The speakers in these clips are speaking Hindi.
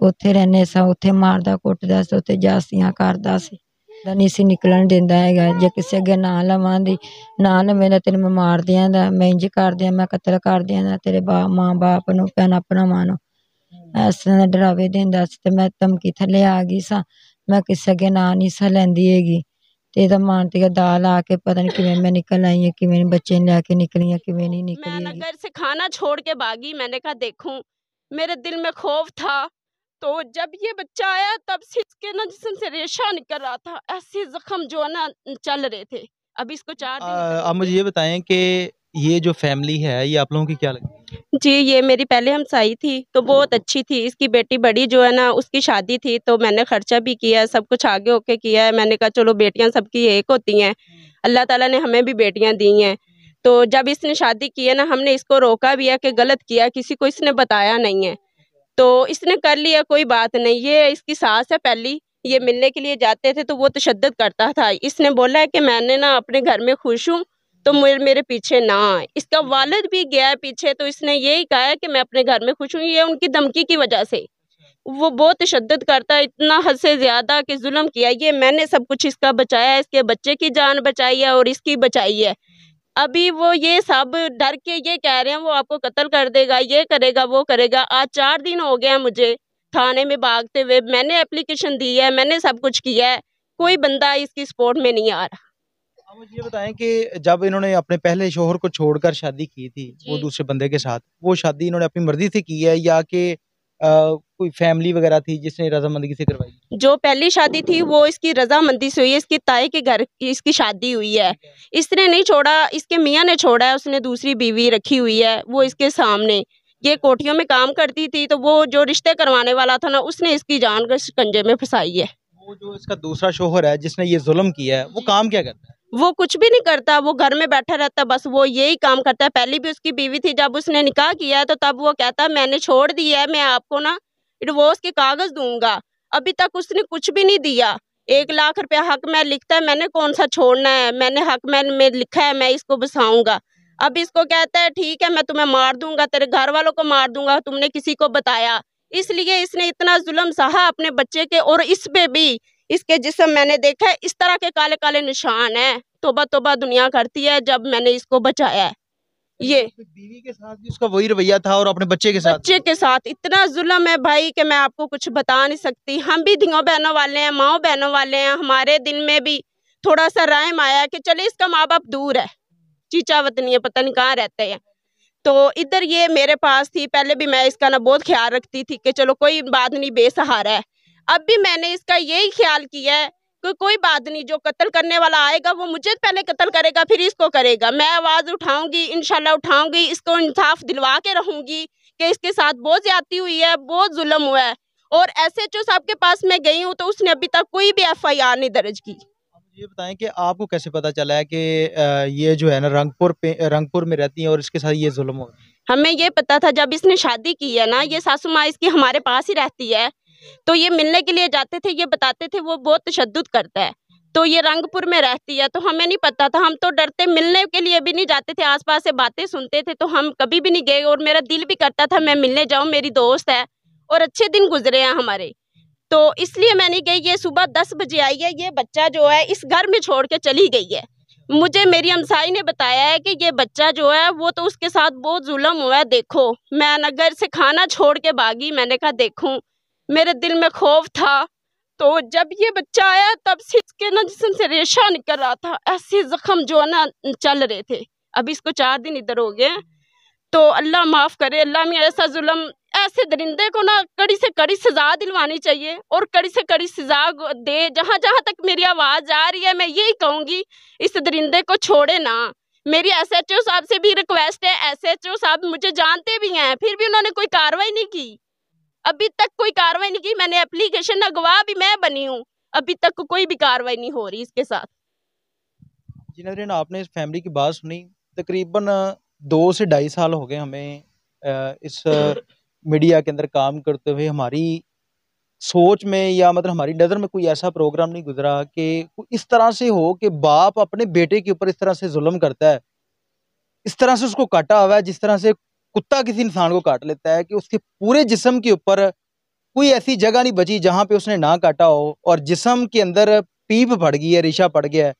ਉੱਥੇ ਰਹਿੰਦੇ ਸਾਂ, ਉੱਥੇ ਮਾਰਦਾ ਕੁੱਟਦਾ ਸੀ, ਉੱਥੇ ਜਾਸੀਆਂ ਕਰਦਾ ਸੀ। ਨਹੀਂ ਸੀ ਨਿਕਲਣ ਦਿੰਦਾ ਹੈਗਾ। ਜੇ ਕਿਸੇ ਅੱਗੇ ਨਾ ਲਵਾਂ ਦੀ ਨਾ ਲਵੇਂ ਤਾਂ ਤੈਨੂੰ ਮੈਂ ਮਾਰ ਦਿਆਂਗਾ, ਮੈਂ ਇੰਝ ਕਰ ਦਿਆਂ, ਮੈਂ ਕਤਲ ਕਰ ਦਿਆਂਗਾ ਤੇਰੇ ਮਾਂ ਬਾਪ ਨੂੰ, ਭੈਣਾਂ ਭਰਾਵਾਂ ਨੂੰ। ਇਸ ਤਰ੍ਹਾਂ ਦੇ ਡਰਾਵੇ ਦਿੰਦਾ ਸੀ ਤੇ ਮੈਂ ਧਮਕੀ ਥੱਲੇ ਆ ਗਈ ਸਾਂ। ਮੈਂ ਕਿਸੇ ਅੱਗੇ ਨਾਂ ਨਹੀਂ ਸਾਂ ਲੈਂਦੀ ਹੈਗੀ ਤੇ ਇਹਦਾ ਮਨ ਤੇ ਦਾ ਲਾ ਕੇ ਪਤਾ नहीं किवें मैं निकल आई है, किवें बच्चे लैके निकली है, किवें नहीं निकली मैं हैगी। घर से खाना छोड़ के भागी। मैंने कहा देखूं, मेरे दिल में खौफ था। तो जब ये बच्चा आया तब से इसके ना जिस्म से रेशा निकल रहा था, ऐसे जख्म जो है ना चल रहे थे। अब इसको 4 दिन। आप मुझे ये बताएं कि ये जो फैमिली है ये आप लोगों की क्या लगती है? जी, ये मेरी पहले हमसाई थी तो बहुत अच्छी थी। इसकी बेटी बड़ी जो है ना उसकी शादी थी तो मैंने खर्चा भी किया, सब कुछ आगे होके किया है। मैंने कहा चलो बेटियां सबकी एक होती हैं, अल्लाह ताला ने हमें भी बेटियां दी हैं। तो जब इसने शादी की है ना, हमने इसको रोका भी है कि गलत किया, किसी को इसने बताया नहीं है। तो इसने कर लिया, कोई बात नहीं। ये इसकी सास है पहली, ये मिलने के लिए जाते थे तो वो तशद्दुद करता था। इसने बोला है कि मैंने ना अपने घर में खुश हूँ तो मेरे पीछे ना आए। इसका वालिद भी गया है पीछे तो इसने यही कहा है कि मैं अपने घर में खुश हूँ। ये उनकी धमकी की वजह से वो बहुत तशद्दुद करता है, इतना हद से ज्यादा कि जुल्म किया। ये मैंने सब कुछ इसका बचाया है, इसके बच्चे की जान बचाई है और इसकी बचाई है। अभी वो ये सब डर के ये कह रहे हैं वो आपको कत्ल कर देगा, ये करेगा, वो करेगा। आज 4 दिन हो गए हैं मुझे थाने में भागते हुए। मैंने एप्लीकेशन दी है, मैंने सब कुछ किया है, कोई बंदा इसकी सपोर्ट में नहीं आ रहा। आप मुझे ये बताएं कि जब इन्होंने अपने पहले शोहर को छोड़कर शादी की थी वो दूसरे बंदे के साथ, वो शादी इन्होंने अपनी मर्जी से की है या कि कोई फैमिली वगैरह थी जिसने रजामंदी से करवाई? जो पहली शादी थी वो इसकी रजामंदी से हुई है, इसकी ताई के घर इसकी शादी हुई है। इसने नहीं छोड़ा, इसके मियाँ ने छोड़ा है। उसने दूसरी बीवी रखी हुई है, वो इसके सामने। ये कोठियों में काम करती थी तो वो जो रिश्ते करवाने वाला था ना उसने इसकी जान को शिकंजे में फंसाई है। वो जो इसका दूसरा शोहर है जिसने ये जुल्म किया है वो काम क्या करता है? वो कुछ भी नहीं करता, वो घर में बैठा रहता, बस वो यही काम करता है। पहली भी उसकी बीवी थी, जब उसने निकाह किया है तो तब वो कहता है मैंने छोड़ दिया है, मैं आपको ना डिवोर्स के कागज दूंगा। अभी तक उसने कुछ भी नहीं दिया। 1 लाख रुपया हक में लिखता है, मैंने कौन सा छोड़ना है, मैंने हक में लिखा है, मैं इसको बसाऊंगा। अब इसको कहता है ठीक है मैं तुम्हें मार दूंगा, तेरे घर वालों को मार दूंगा, तुमने किसी को बताया। इसलिए इसने इतना जुल्म सहा अपने बच्चे के। और इस पे भी इसके जिस्म मैंने देखा है इस तरह के काले काले निशान है। तोबा तोबा दुनिया करती है जब मैंने इसको बचाया है। ये बीवी के साथ भी उसका वही रवैया था और अपने बच्चे के साथ इतना जुल्म है भाई कि मैं आपको कुछ बता नहीं सकती। हम भी धियों बहनों वाले हैं, माओ बहनों वाले हैं। हमारे दिल में भी थोड़ा सा रहम आया कि चले इसका माँ बाप दूर है, चीचा वतनी है, पता नहीं कहाँ रहते हैं। तो इधर ये मेरे पास थी, पहले भी मैं इसका ना बहुत ख्याल रखती थी कि चलो कोई बात नहीं, बेसहारा है। अब भी मैंने इसका यही ख्याल किया है कि कोई बात नहीं, जो कत्ल करने वाला आएगा वो मुझे पहले कत्ल करेगा फिर इसको करेगा। मैं आवाज उठाऊंगी, इंशाल्लाह उठाऊंगी, इसको इंसाफ दिलवा के रहूंगी कि इसके साथ बहुत ज्यादती हुई है, बहुत जुल्म हुआ है। और SHO साहब के पास मैं गई हूँ तो उसने अभी तक कोई भी FIR नहीं दर्ज की। ये बताएं कि आपको कैसे पता चला है कि ये जो है ना रंगपुर में रहती है और इसके साथ ये जुल्म हो रहा है? हमें ये पता था जब इसने शादी की है ना, ये सासू माँ इसकी हमारे पास ही रहती है तो ये मिलने के लिए जाते थे, ये बताते थे वो बहुत तशद्दुद करता है। तो ये रंगपुर में रहती है तो हमें नहीं पता था, हम तो डरते मिलने के लिए भी नहीं जाते थे। आसपास से बातें सुनते थे तो हम कभी भी नहीं गए। और मेरा दिल भी करता था मैं मिलने जाऊं, मेरी दोस्त है और अच्छे दिन गुजरे हैं हमारे, तो इसलिए मैं नहीं गई। ये सुबह 10 बजे आई है, ये बच्चा जो है इस घर में छोड़ के चली गई है। मुझे मेरी हमसाई ने बताया है कि ये बच्चा जो है वो तो उसके साथ बहुत जुल्म हुआ है। देखो मैं नगर से खाना छोड़ के भागी। मैंने कहा देखूं, मेरे दिल में खौफ था। तो जब ये बच्चा आया तब से इसके ना जिस्म से रेशा निकल रहा था, ऐसे जख्म जो है ना चल रहे थे। अब इसको 4 दिन इधर हो गए। तो अल्लाह माफ करे, अल्लाह में ऐसा जुल्म, ऐसे दरिंदे को ना कड़ी से कड़ी सजा दिलवानी चाहिए और कड़ी से कड़ी सजा दे। जहाँ जहाँ तक मेरी आवाज आ रही है मैं यही कहूंगी, इस दरिंदे को छोड़े ना। मेरी SHO साहब से भी रिक्वेस्ट है, SHO साहब मुझे जानते भी हैं फिर भी उन्होंने कोई कार्रवाई नहीं की, अभी तक कोई कार्रवाई नहीं की। मैंने एप्लीकेशन गवाह भी मैं बनी हूँ, अभी तक कोई भी कार्रवाई नहीं हो रही इसके साथ। जी नज़रीन, आपने इस फैमिली की बात सुनी। तकरीबन 2 से 2.5 साल हो गए हमें इस मीडिया के अंदर काम करते हुए। हमारी सोच में या मतलब हमारी नज़र में कोई ऐसा प्रोग्राम नहीं गुजरा कि इस तरह से हो कि बाप अपने बेटे के ऊपर इस तरह से जुल्म करता है, इस तरह से उसको काटा हुआ है जिस तरह से कुत्ता किसी इंसान को काट लेता है, कि उसके पूरे जिस्म के ऊपर कोई ऐसी जगह नहीं बची जहाँ पे उसने ना काटा हो, और जिस्म के अंदर पीप पड़ गई है, रेशा पड़ गया है।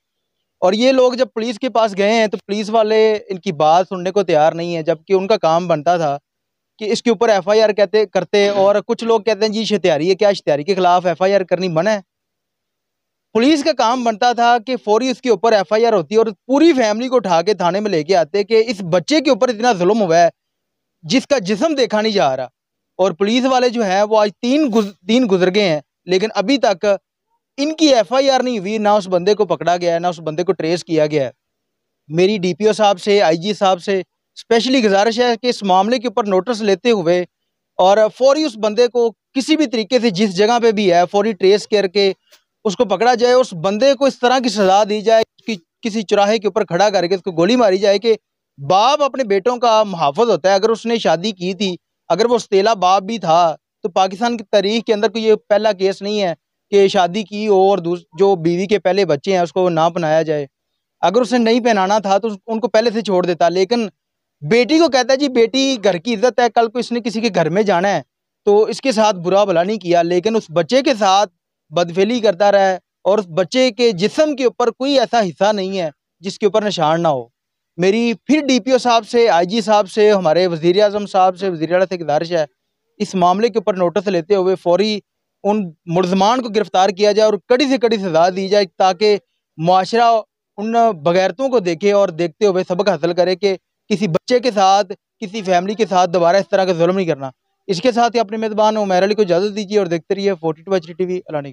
और ये लोग जब पुलिस के पास गए हैं तो पुलिस वाले इनकी बात सुनने को तैयार नहीं है, जबकि उनका काम बनता था कि इसके ऊपर एफआईआर करते। और कुछ लोग कहते हैं जी इश्तेहारी है, क्या इश्तेहारी के खिलाफ एफआईआर करनी मना है? पुलिस का काम बनता था कि फौरी उसके ऊपर एफआईआर होती और पूरी फैमिली को उठा के थाने में लेके आते कि इस बच्चे के ऊपर इतना जुल्म हुआ है जिसका जिस्म देखा नहीं जा रहा। और पुलिस वाले जो है वो आज तीन गुजर गए हैं, लेकिन अभी तक इनकी एफआईआर नहीं हुई, ना उस बंदे को पकड़ा गया है, ना उस बंदे को ट्रेस किया गया है। मेरी डीपीओ साहब से, आईजी साहब से स्पेशली गुजारिश है कि इस मामले के ऊपर नोटिस लेते हुए और फौरी उस बंदे को किसी भी तरीके से जिस जगह पे भी है फौरी ट्रेस करके उसको पकड़ा जाए। उस बंदे को इस तरह की सजा दी जाए कि किसी चौराहे के ऊपर खड़ा करके उसको गोली मारी जाए कि बाप अपने बेटों का मुहाफ़िज़ होता है। अगर उसने शादी की थी, अगर वो सतेला बाप भी था, तो पाकिस्तान की तारीख के अंदर कोई ये पहला केस नहीं है कि शादी की हो और जो बीवी के पहले बच्चे हैं उसको ना पहनाया जाए। अगर उसने नहीं पहनाना था तो उनको पहले से छोड़ देता, लेकिन बेटी को कहता है जी बेटी घर की इज्जत है, कल को इसने किसी के घर में जाना है तो इसके साथ बुरा भला नहीं किया, लेकिन उस बच्चे के साथ बदफेली करता रहा है। और उस बच्चे के जिस्म के ऊपर कोई ऐसा हिस्सा नहीं है जिसके ऊपर निशान ना हो। मेरी फिर डीपीओ साहब से, आईजी साहब से, हमारे वज़ीर आज़म साहब से, वज़ीर आला से गुजारिश है इस मामले के ऊपर नोटिस लेते हुए फौरी उन मुलजमान को गिरफ्तार किया जाए और कड़ी से कड़ी सजा दी जाए, ताकि मुआशरा उन बगैरतों को देखे और देखते हुए सबक हासिल करे कि किसी बच्चे के साथ, किसी फैमिली के साथ दोबारा इस तरह का जुल्म नहीं करना। इसके साथ ही अपने मेज़बान उमैर अली को इजाज़त दीजिए और देखते रहिए 42 HD TV। अल्लाह ने